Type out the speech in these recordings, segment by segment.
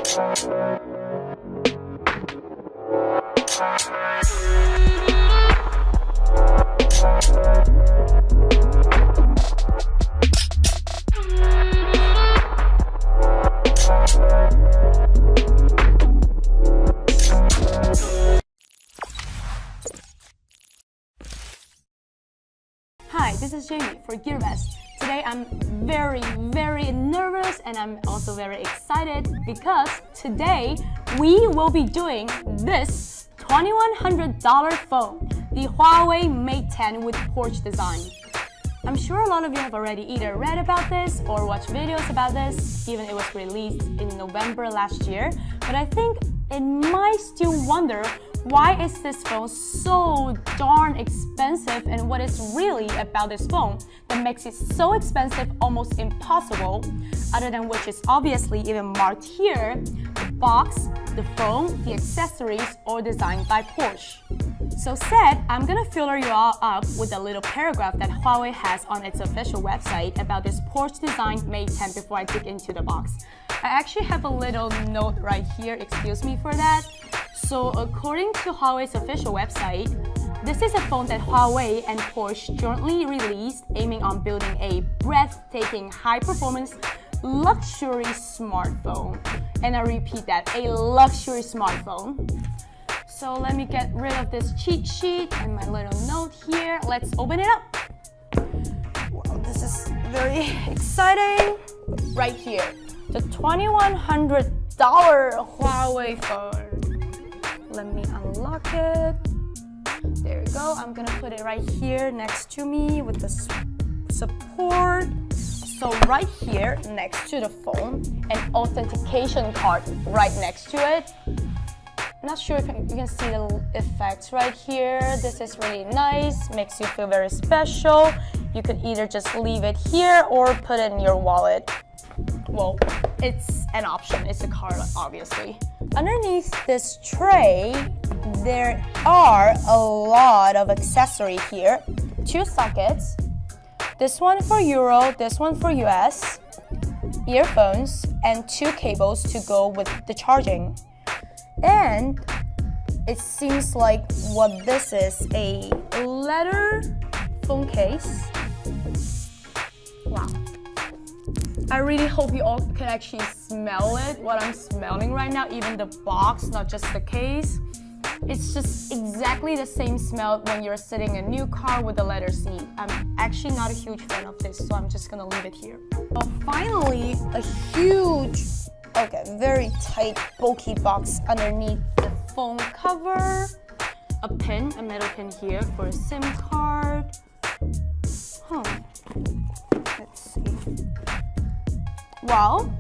Hi, this is Jamie for Gyroscope. Today I'm very nervous and I'm also very excited because today we will be doing this $2,100 phone, the HUAWEI Mate 10 with Porsche design. I'm sure a lot of you have already either read about this or watched videos about this, given it was released in November last year, but I think it might still wonder why is this phone so darn expensive and what is really about this phone that makes it so expensive, almost impossible, other than which is obviously even marked here, the box, the phone, the accessories, all designed by Porsche. So said, I'm gonna fill you all up with a little paragraph that HUAWEI has on its official website about this Porsche designed Mate 10 before I dig into the box. I actually have a little note right here, excuse me for that. So according to HUAWEI's official website, this is a phone that HUAWEI and Porsche jointly released, aiming on building a breathtaking, high-performance, luxury smartphone. And I repeat that, a luxury smartphone. So let me get rid of this cheat sheet and my little note here. Let's open it up. Wow, this is very exciting. Right here, the $2,100 HUAWEI phone. Let me unlock it. There we go. I'm gonna put it right here next to me with the support. So right here next to the phone, an authentication card right next to it. Not sure if you can see the effects right here. This is really nice, makes you feel very special. You could either just leave it here or put it in your wallet. Well, it's an option, it's a card obviously. Underneath this tray, there are a lot of accessory here. 2 sockets, this one for Euro, this one for US, earphones, and 2 cables to go with the charging. And it seems like what this is, a leather phone case. Wow. I really hope you all can actually smell it, what I'm smelling right now, even the box, not just the case. It's just exactly the same smell when you're sitting in a new car with a leather seat. I'm actually not a huge fan of this, so I'm just gonna leave it here. Well, finally, a huge, very tight, bulky box underneath the phone cover. A pin, a metal pin here for a SIM card. Let's see. Well,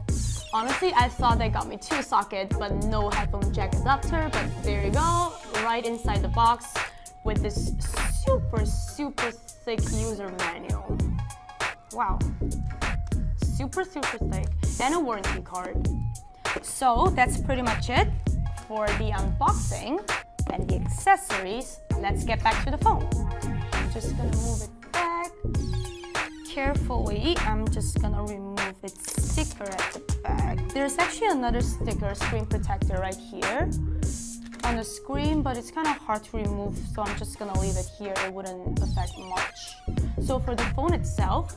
honestly, I thought they got me 2 sockets, but no headphone jack adapter. But there you go, right inside the box with this super thick user manual. Wow, super thick, and a warranty card. So that's pretty much it for the unboxing and the accessories. Let's get back to the phone. I'm just gonna move it back carefully. I'm just gonna remove its sticker at the back. There's actually another sticker, screen protector right here on the screen, but it's kind of hard to remove, so I'm just gonna leave it here. It wouldn't affect much. So for the phone itself,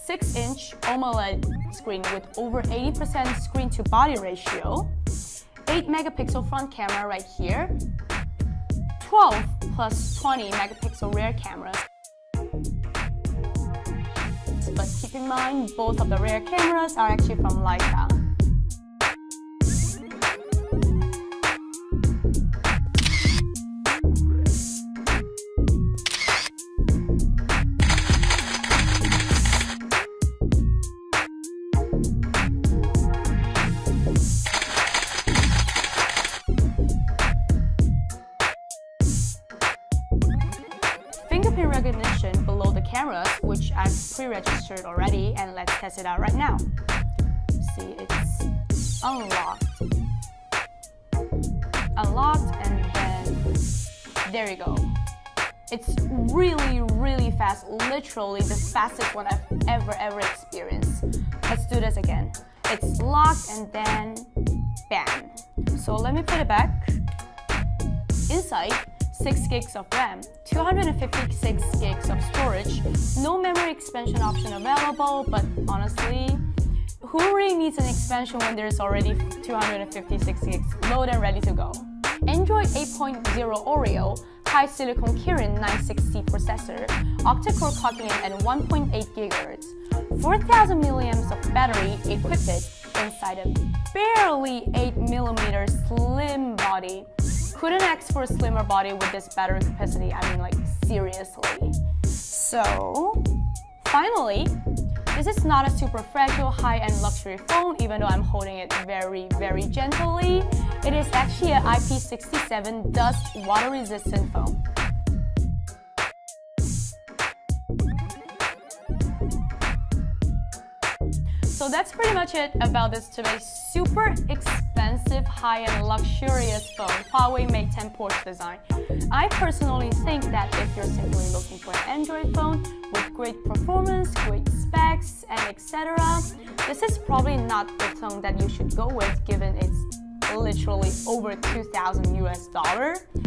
6-inch AMOLED screen with over 80% screen to body ratio, 8 megapixel front camera right here, 12 plus 20 megapixel rear cameras. But keep in mind, both of the rear cameras are actually from Leica. Fingerprint recognition below the cameras, which I've pre-registered already, and let's test it out right now. See, it's unlocked, and then there you go. It's really fast, literally the fastest one I've ever experienced. Let's do this again. It's locked, and then bam. So let me put it back. Inside, 6 gigs of RAM, 256 gigs of storage, no memory expansion option available, but honestly, who really needs an expansion when there's already 256 gigs loaded and ready to go? Android 8.0 Oreo, high silicon Kirin 960 processor, octa-core clocking in at 1.8 GHz, 4000 milliamps of battery equipped inside a barely 8mm slim body. Couldn't ask for a slimmer body with this battery capacity, I mean like seriously. So, finally, this is not a super fragile high-end luxury phone even though I'm holding it very, very gently. It is actually an IP67 dust water resistant phone. So that's pretty much it about this today's super expensive, high-end, luxurious phone, HUAWEI Mate 10 Porsche design. I personally think that if you're simply looking for an Android phone with great performance, great specs, and etc., this is probably not the phone that you should go with given it's literally over $2,000 US.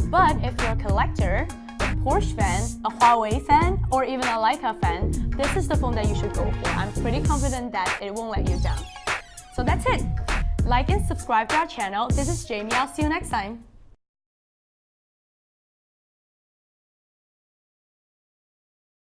But if you're a collector, a Porsche fan, a HUAWEI fan, or even a Leica fan, this is the phone that you should go for. I'm pretty confident that it won't let you down. So that's it. Like and subscribe to our channel. This is Jamie. I'll see you next time.